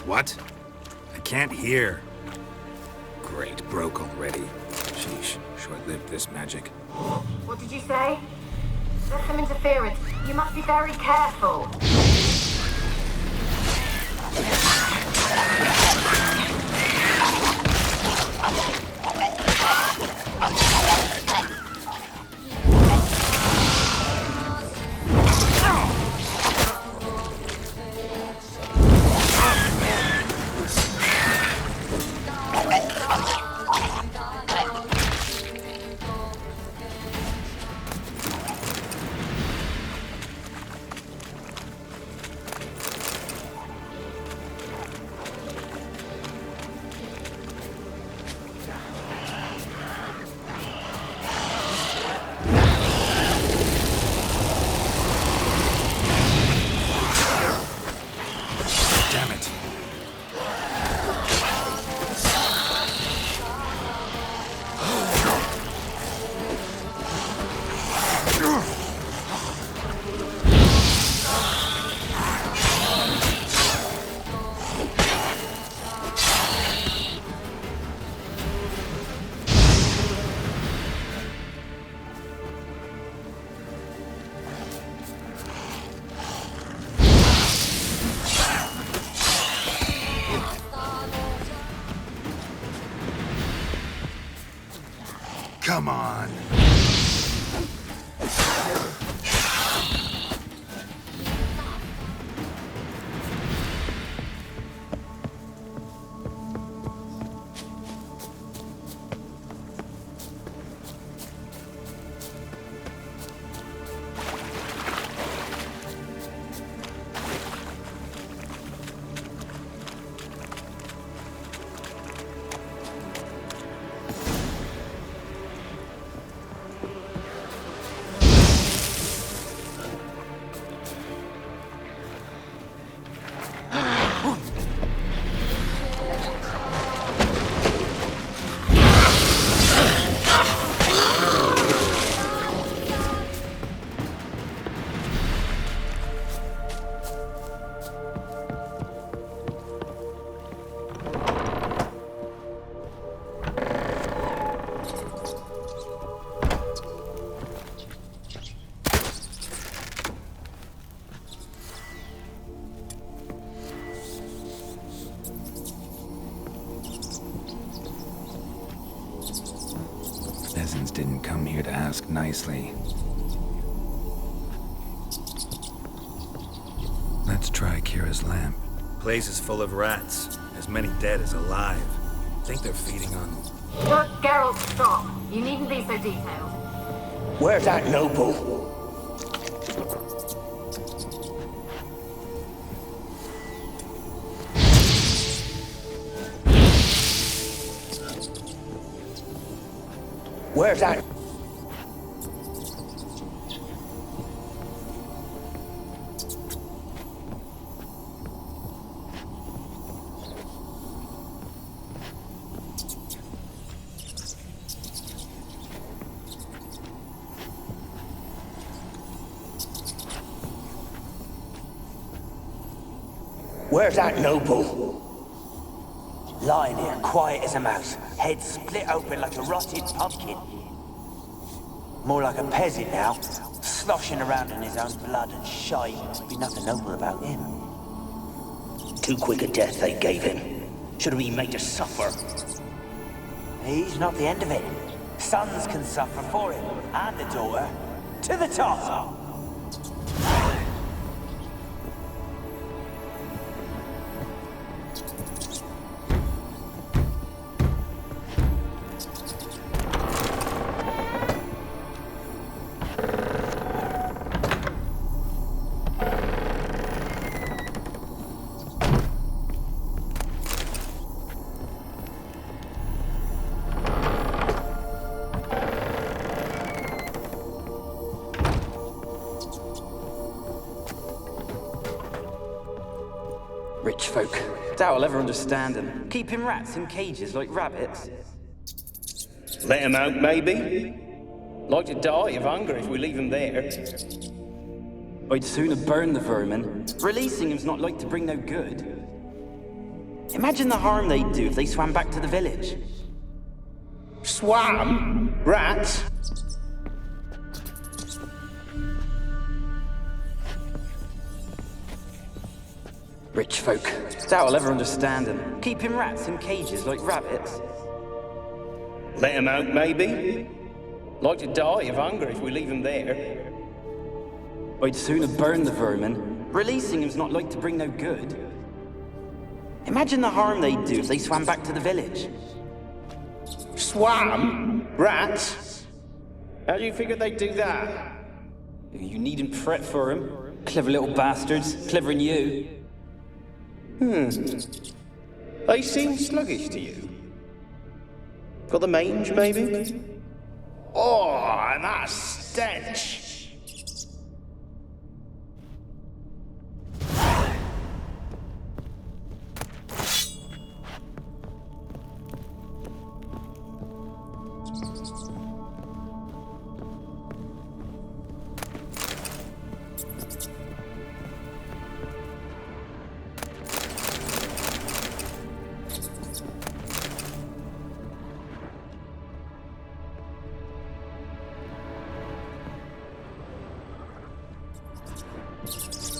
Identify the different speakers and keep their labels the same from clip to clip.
Speaker 1: What? I can't hear. Great, broke already. Sheesh, short-lived this magic.
Speaker 2: What did you say? There's some interference. You must be very careful.
Speaker 1: Come on. Peasants didn't come here to ask nicely. Let's try Kira's lamp.
Speaker 3: Place is full of rats. As many dead as alive. Think they're feeding on...
Speaker 2: Look, Geralt, stop. You needn't be so detailed.
Speaker 4: Where's that noble? Where's that? Where's that noble? Lying here, quiet as a mouse, head split open like a rotted pumpkin. More like a peasant now, sloshing around in his own blood and shite. Be nothing noble about him. Too quick a death they gave him. Should have been made to suffer. He's not the end of it. Sons can suffer for him, and the daughter. To the top!
Speaker 5: Rich folk. Doubt I'll ever understand them. Keeping rats in cages like rabbits.
Speaker 4: Let him out, maybe?
Speaker 5: Like to die of hunger if we leave them there. I'd sooner burn the vermin. Releasing him's not like to bring no good. Imagine the harm they'd do if they swam back to the village.
Speaker 6: Swam? Rats?
Speaker 5: Rich folk. Doubt I'll ever understand them. Keeping rats in cages like rabbits.
Speaker 6: Let 'em out, maybe? Like to die of hunger if we leave 'em there.
Speaker 5: I'd sooner burn the vermin. Releasing them's not like to bring no good. Imagine the harm they'd do if they swam back to the village.
Speaker 6: Swam? Rats? How do you figure they'd do that?
Speaker 5: You needn't fret for them. Clever little bastards. Clever than you.
Speaker 6: They seem sluggish to you. Got the mange, maybe? Oh, and that stench!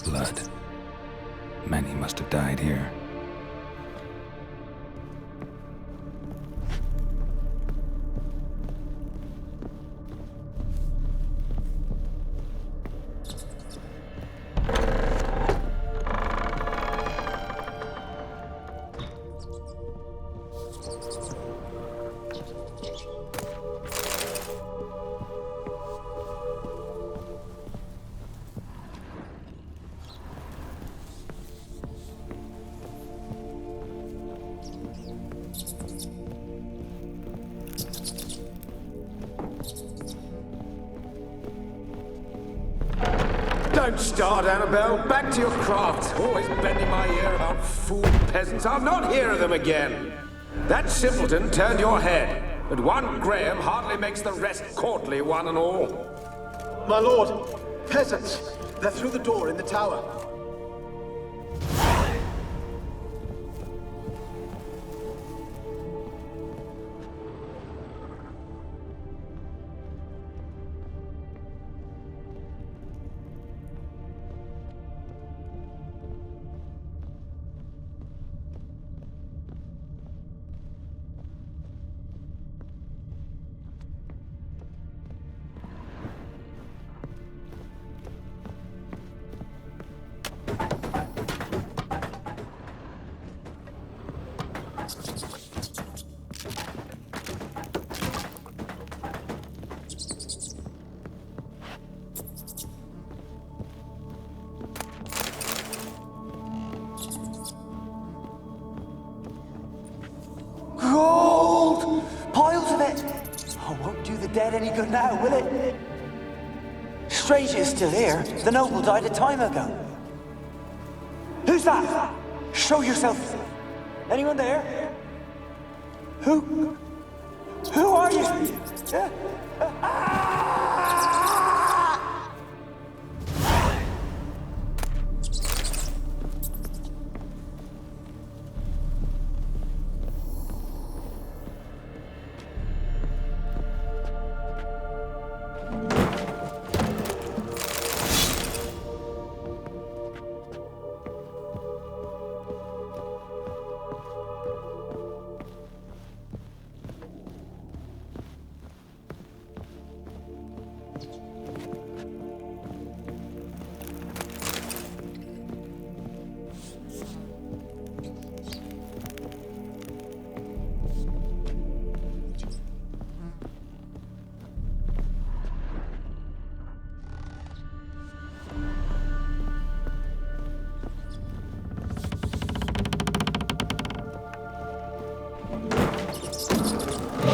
Speaker 1: Blood. Many must have died here.
Speaker 7: Don't start, Annabelle. Back to your craft. Always bending my ear about fool peasants. I'll not hear of them again. That simpleton turned your head, but one Graham hardly makes the rest courtly, one and all.
Speaker 8: My lord, peasants. They're through the door in the tower.
Speaker 4: Gold! Piles of it! Oh, won't do the dead any good now, will it? Strange it's still here. The noble died a time ago. Who's that? Show yourself. Anyone there? Who are you?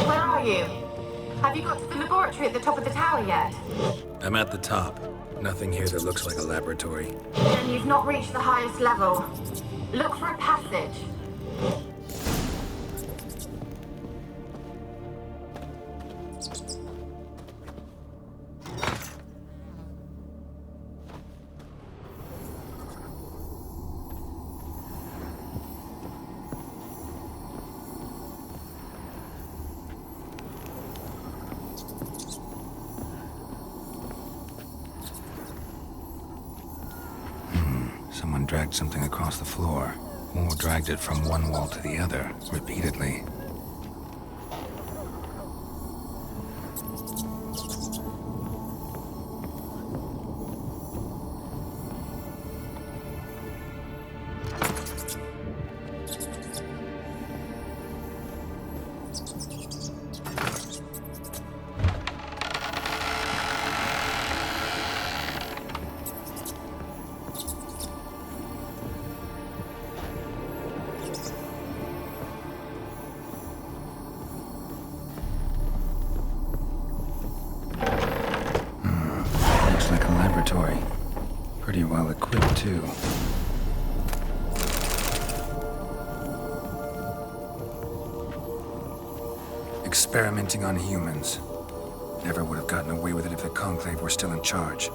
Speaker 2: Where are you? Have you got to the laboratory at the top of the tower yet?
Speaker 3: I'm at the top. Nothing here that looks like a laboratory.
Speaker 2: Then you've not reached the highest level. Look for a passage.
Speaker 1: someone dragged something across the floor, or dragged it from one wall to the other, repeatedly. Looks like a laboratory. Pretty well equipped, too. Experimenting on humans. Never would have gotten away with it if the Conclave were still in charge.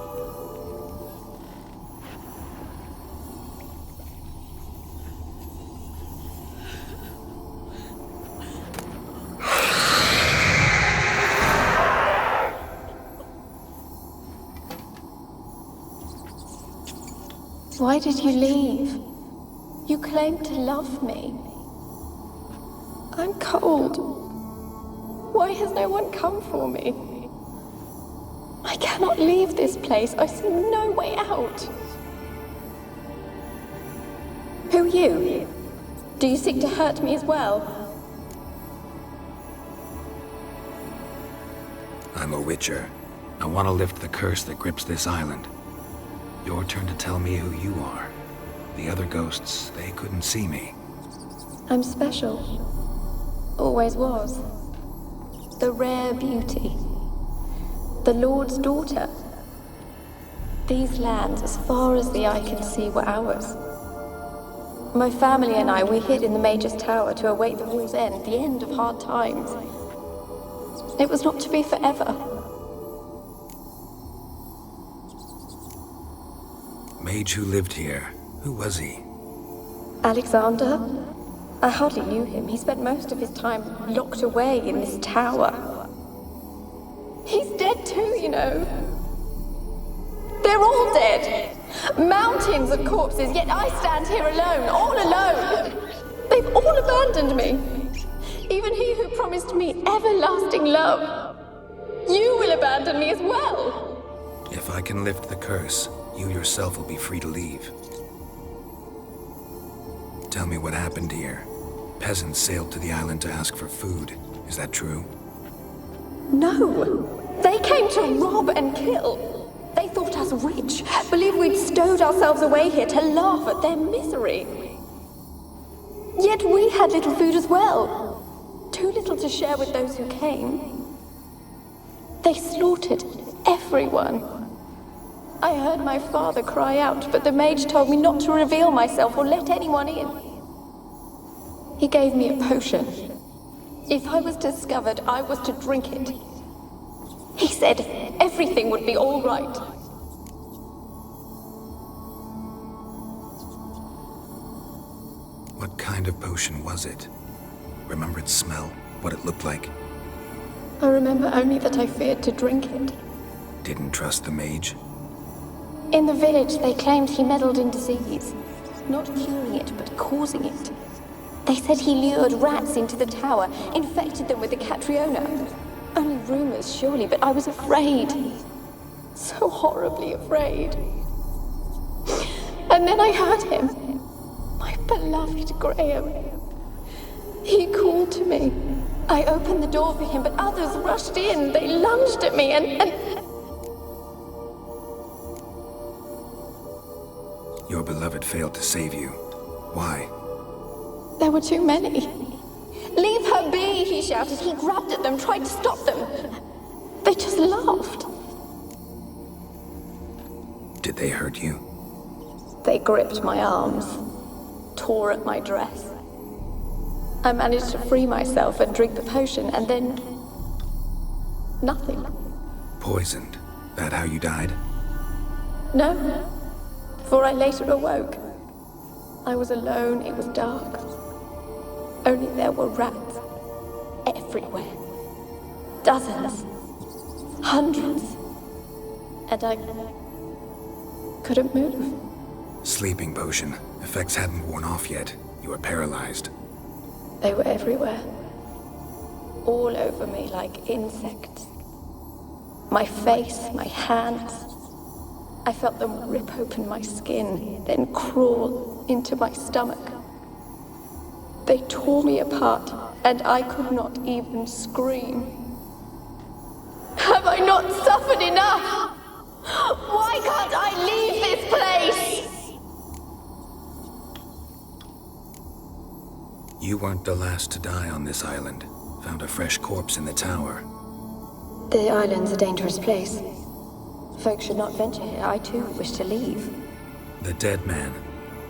Speaker 9: Why did you leave? You claimed to love me. I'm cold. Why has no one come for me? I cannot leave this place. I see no way out. Who are you? Do you seek to hurt me as well?
Speaker 1: I'm a Witcher. I want to lift the curse that grips this island. Your turn to tell me who you are. The other ghosts, they couldn't see me.
Speaker 9: I'm special. Always was. The rare beauty. The Lord's daughter. These lands, as far as the eye can see, were ours. My family and I, we hid in the Mage's Tower to await the war's end, the end of hard times. It was not to be forever.
Speaker 1: Mage who lived here. Who was he?
Speaker 9: Alexander? I hardly knew him. He spent most of his time locked away in this tower. He's dead too, you know. They're all dead. Mountains of corpses, yet I stand here alone, all alone. They've all abandoned me. Even he who promised me everlasting love. You will abandon me as well.
Speaker 1: If I can lift the curse, you yourself will be free to leave. Tell me what happened here. Peasants sailed to the island to ask for food. Is that true?
Speaker 9: No. They came to rob and kill. They thought us rich, believed we'd stowed ourselves away here to laugh at their misery. Yet we had little food as well. Too little to share with those who came. They slaughtered everyone. I heard my father cry out, but the mage told me not to reveal myself or let anyone in. He gave me a potion. If I was discovered, I was to drink it. He said everything would be all right.
Speaker 1: What kind of potion was it? Remember its smell? What it looked like?
Speaker 9: I remember only that I feared to drink it.
Speaker 1: Didn't trust the mage?
Speaker 9: In the village, they claimed he meddled in disease. Not curing it, but causing it. They said he lured rats into the tower, infected them with the Catriona. Only rumors, surely, but I was afraid. So horribly afraid. And then I heard him. My beloved Graham. He called to me. I opened the door for him, but others rushed in. They lunged at me and...
Speaker 1: Your beloved failed to save you. Why?
Speaker 9: There were too many. Leave her be, he shouted. He grabbed at them, tried to stop them. They just laughed.
Speaker 1: Did they hurt you?
Speaker 9: They gripped my arms, tore at my dress. I managed to free myself and drink the potion, and then... nothing.
Speaker 1: Poisoned? That how you died?
Speaker 9: No, for I later awoke. I was alone, it was dark. Only there were rats. Everywhere. Dozens. Hundreds. And I couldn't move.
Speaker 1: Sleeping potion. Effects hadn't worn off yet. You were paralyzed.
Speaker 9: They were everywhere. All over me like insects. My face, my hands. I felt them rip open my skin, then crawl into my stomach. They tore me apart, and I could not even scream. Have I not suffered enough? Why can't I leave this place?
Speaker 1: You weren't the last to die on this island. Found a fresh corpse in the tower.
Speaker 9: The island's a dangerous place. Folks should not venture here. I too wish to leave.
Speaker 1: The dead man.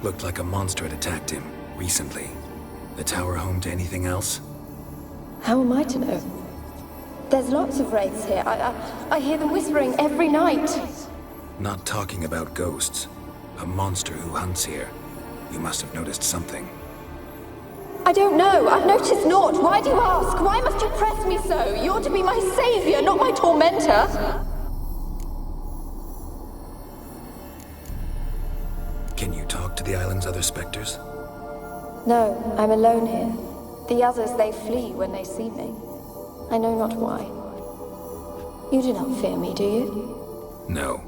Speaker 1: Looked like a monster had attacked him, recently. The tower home to anything else?
Speaker 9: How am I to know? There's lots of wraiths here. I hear them whispering every night.
Speaker 1: Not talking about ghosts. A monster who hunts here. You must have noticed something.
Speaker 9: I don't know. I've noticed naught. Why do you ask? Why must you press me so? You're to be my savior, not my tormentor.
Speaker 1: Can you talk to the island's other specters?
Speaker 9: No, I'm alone here. The others, they flee when they see me. I know not why. You do not fear me, do you?
Speaker 1: No.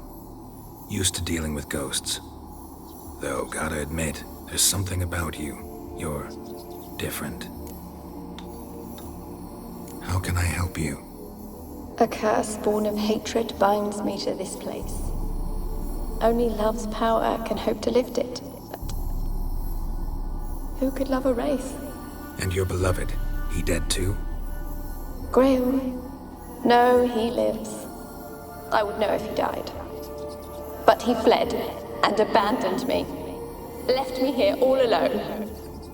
Speaker 1: Used to dealing with ghosts. Though, gotta admit, there's something about you. You're different. How can I help you?
Speaker 9: A curse born of hatred binds me to this place. Only love's power can hope to lift it. But who could love a wraith?
Speaker 1: And your beloved, he dead too?
Speaker 9: Graham? No, he lives. I would know if he died. But he fled and abandoned me. Left me here all alone.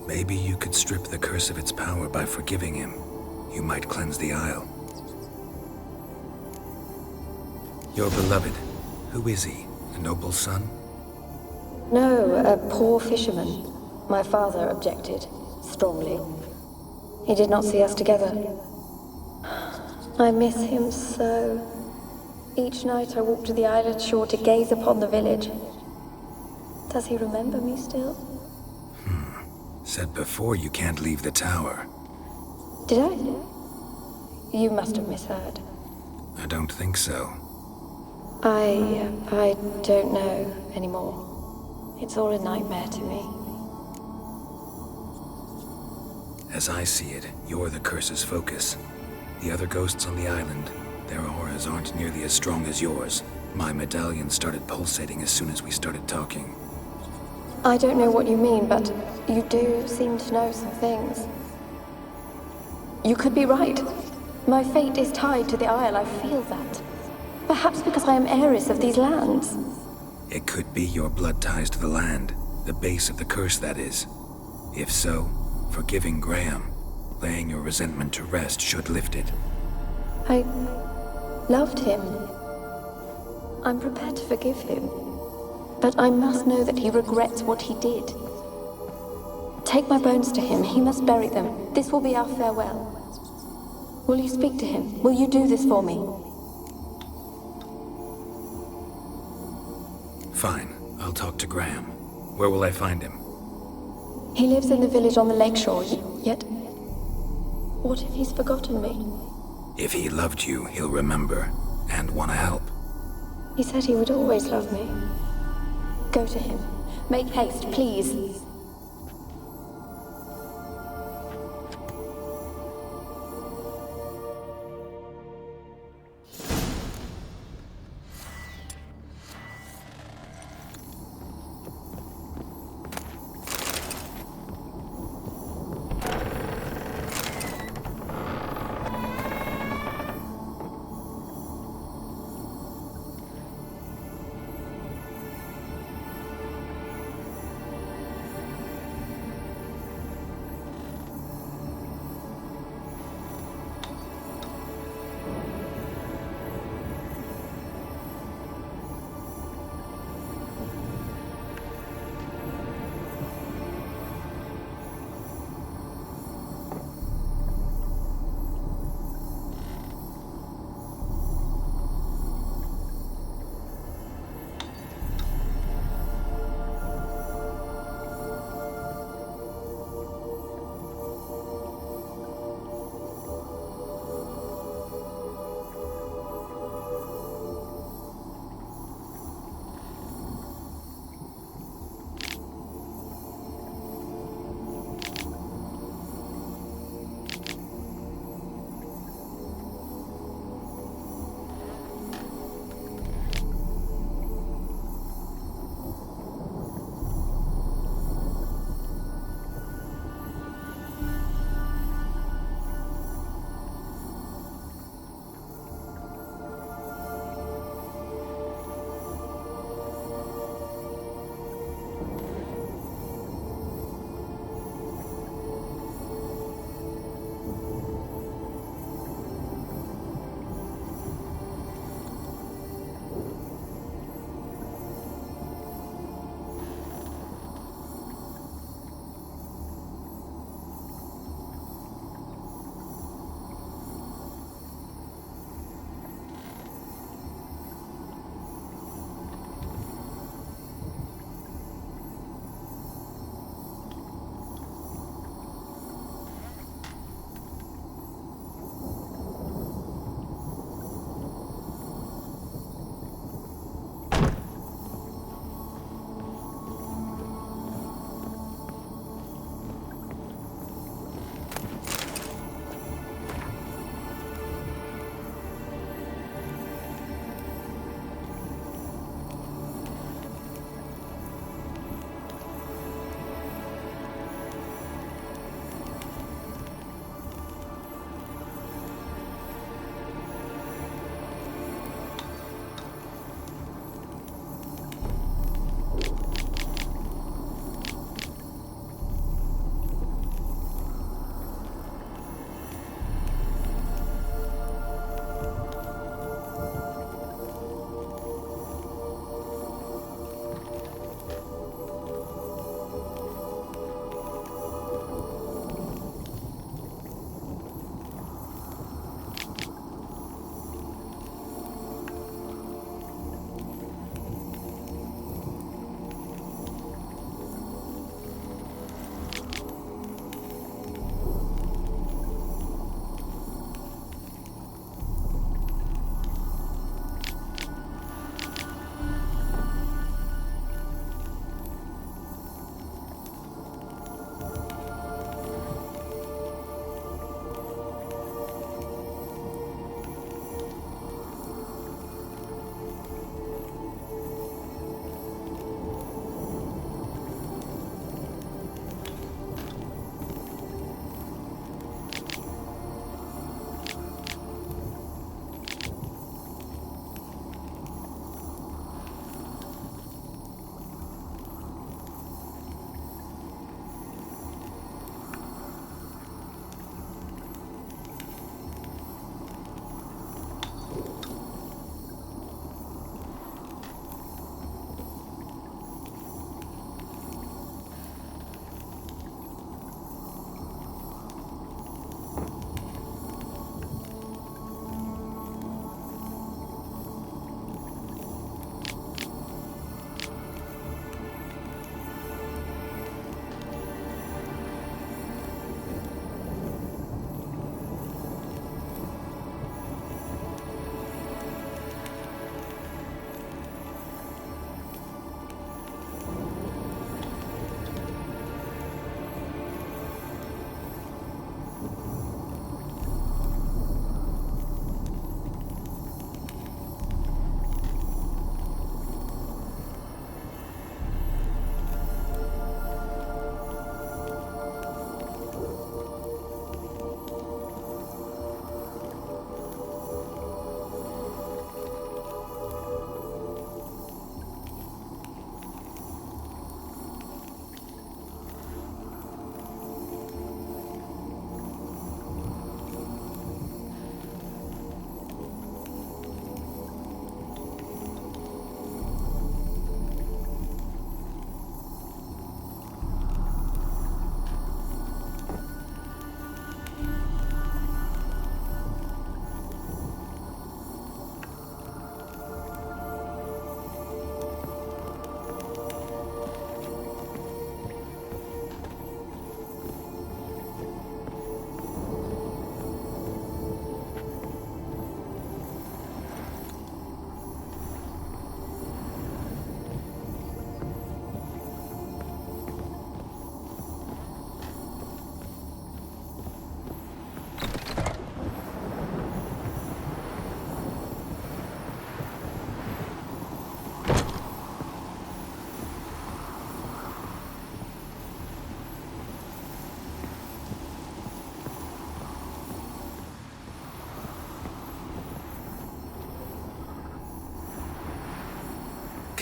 Speaker 1: Maybe you could strip the curse of its power by forgiving him. You might cleanse the Isle. Your beloved, who is he? A noble son?
Speaker 9: No, a poor fisherman. My father objected, strongly. He did not see us together. I miss him so. Each night I walk to the island shore to gaze upon the village. Does he remember me still?
Speaker 1: Said before you can't leave the tower.
Speaker 9: Did I? You must have misheard.
Speaker 1: I don't think so.
Speaker 9: I don't know anymore. It's all a nightmare to me.
Speaker 1: As I see it, you're the curse's focus. The other ghosts on the island, their auras aren't nearly as strong as yours. My medallion started pulsating as soon as we started talking.
Speaker 9: I don't know what you mean, but you do seem to know some things. You could be right. My fate is tied to the Isle, I feel that. Perhaps because I am heiress of these lands.
Speaker 1: It could be your blood ties to the land, the base of the curse, that is. If so, forgiving Graham, laying your resentment to rest should lift it.
Speaker 9: I loved him. I'm prepared to forgive him. But I must know that he regrets what he did. Take my bones to him. He must bury them. This will be our farewell. Will you speak to him? Will you do this for me?
Speaker 1: Fine. I'll talk to Graham. Where will I find him?
Speaker 9: He lives in the village on the lakeshore, yet... What if he's forgotten me?
Speaker 1: If he loved you, he'll remember, and want to help.
Speaker 9: He said he would always love me. Go to him. Make haste, please.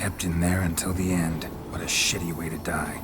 Speaker 1: Kept in there until the end. What a shitty way to die.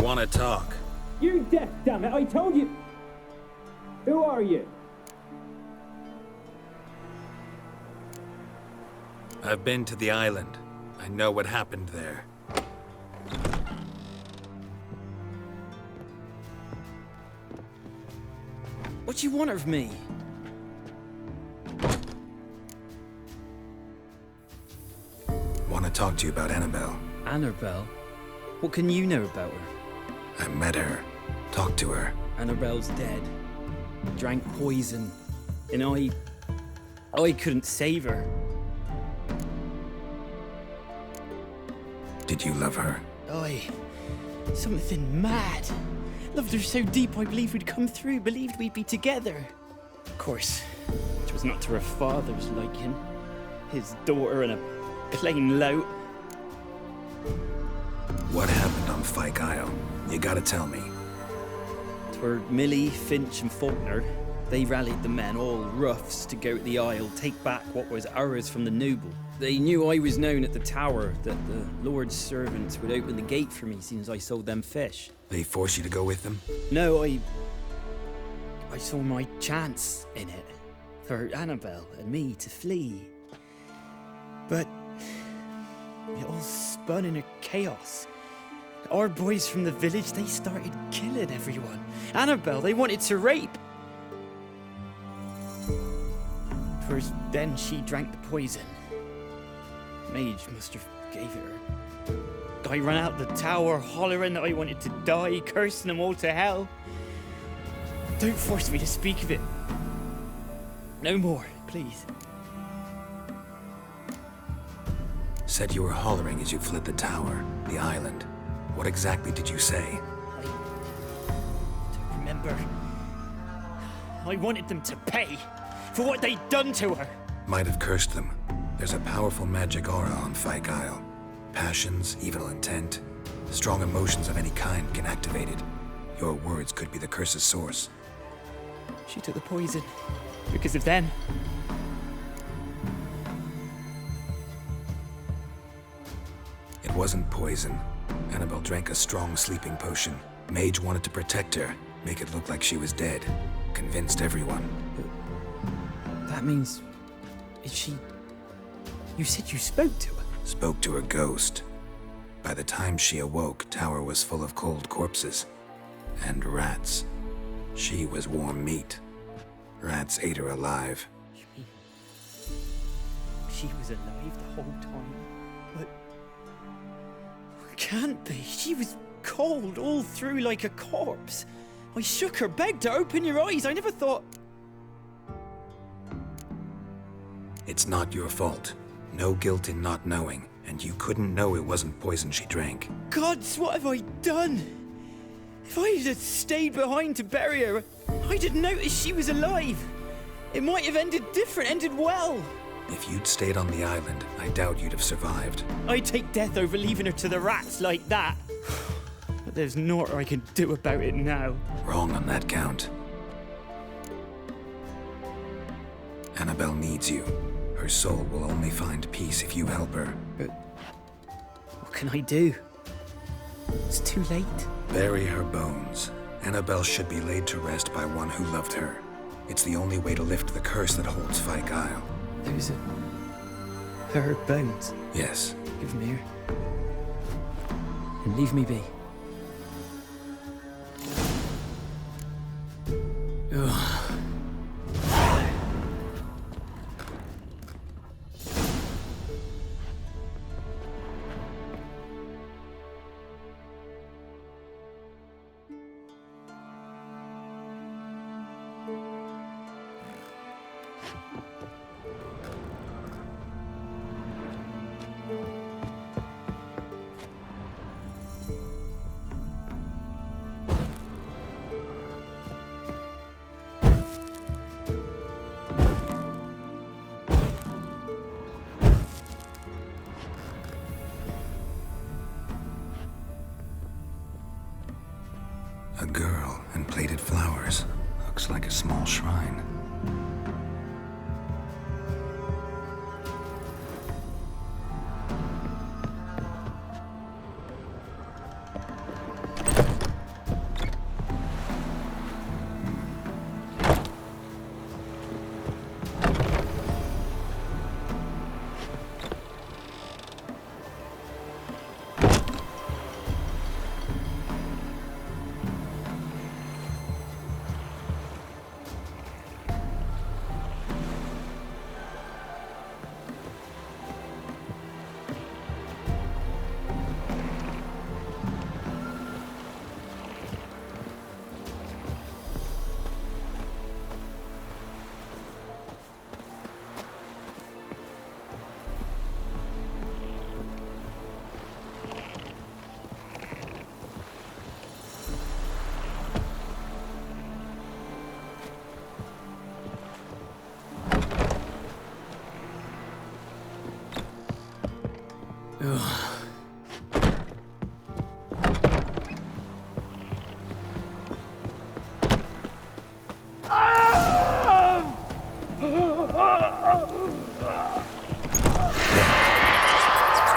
Speaker 3: want to talk.
Speaker 10: You're deaf, damn it! I told you. Who are you?
Speaker 3: I've been to the island. I know what happened there.
Speaker 5: What do you want of me?
Speaker 1: Want to talk to you about Annabelle.
Speaker 5: Annabelle? What can you know about her?
Speaker 1: I met her. Talked to her.
Speaker 5: Annabelle's dead. Drank poison. And I couldn't save her.
Speaker 1: Did you love her?
Speaker 5: Something mad. Loved her so deep I believed we'd come through, believed we'd be together. Of course, it was not to her father's liking. His daughter and a plain lout.
Speaker 1: What happened on Fyke Isle? You gotta tell me.
Speaker 5: Twere Millie, Finch and Faulkner. They rallied the men, all roughs, to go to the Isle, take back what was ours from the noble. They knew I was known at the tower, that the Lord's servants would open the gate for me since I sold them fish.
Speaker 1: They forced you to go with them?
Speaker 5: No, I saw my chance in it. For Annabelle and me to flee. But it all spun in a chaos. Our boys from the village, they started killing everyone. Annabelle, they wanted to rape. First, then she drank the poison. Mage must have gave it her. I ran out the tower, hollering that I wanted to die, cursing them all to hell. Don't force me to speak of it. No more, please.
Speaker 1: Said you were hollering as you fled the tower, the island. What exactly did you say?
Speaker 5: I don't remember. I wanted them to pay for what they'd done to her.
Speaker 1: Might have cursed them. There's a powerful magic aura on Fyke Isle. Passions, evil intent, strong emotions of any kind can activate it. Your words could be the curse's source.
Speaker 5: She took the poison. Because of them.
Speaker 1: It wasn't poison. Annabelle drank a strong sleeping potion. Mage wanted to protect her, make it look like she was dead. Convinced everyone.
Speaker 5: That means... Is she... You said you spoke to her?
Speaker 1: Spoke to her ghost. By the time she awoke, tower was full of cold corpses. And rats. She was warm meat. Rats ate her alive.
Speaker 5: You mean... She was alive the whole time? But... Can't be. She was cold all through like a corpse. I shook her, begged her, open your eyes. I never thought...
Speaker 1: It's not your fault. No guilt in not knowing, and you couldn't know it wasn't poison she drank.
Speaker 5: Gods, what have I done? If I had stayed behind to bury her, I'd have noticed she was alive. It might have ended different, ended well.
Speaker 1: If you'd stayed on the island, I doubt you'd have survived.
Speaker 5: I'd take death over leaving her to the rats like that. But there's naught I can do about it now.
Speaker 1: Wrong on that count. Annabelle needs you. Her soul will only find peace if you help her.
Speaker 5: But what can I do? It's too late.
Speaker 1: Bury her bones. Annabelle should be laid to rest by one who loved her. It's the only way to lift the curse that holds Fyke Isle.
Speaker 5: Those are her bones.
Speaker 1: Yes.
Speaker 5: Give them here. And leave me be. Ugh.
Speaker 1: A girl and plated flowers. Looks like a small shrine.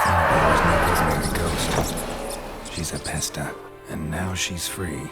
Speaker 1: Annabella's no ordinary ghost. She's a Pesta, and now she's free.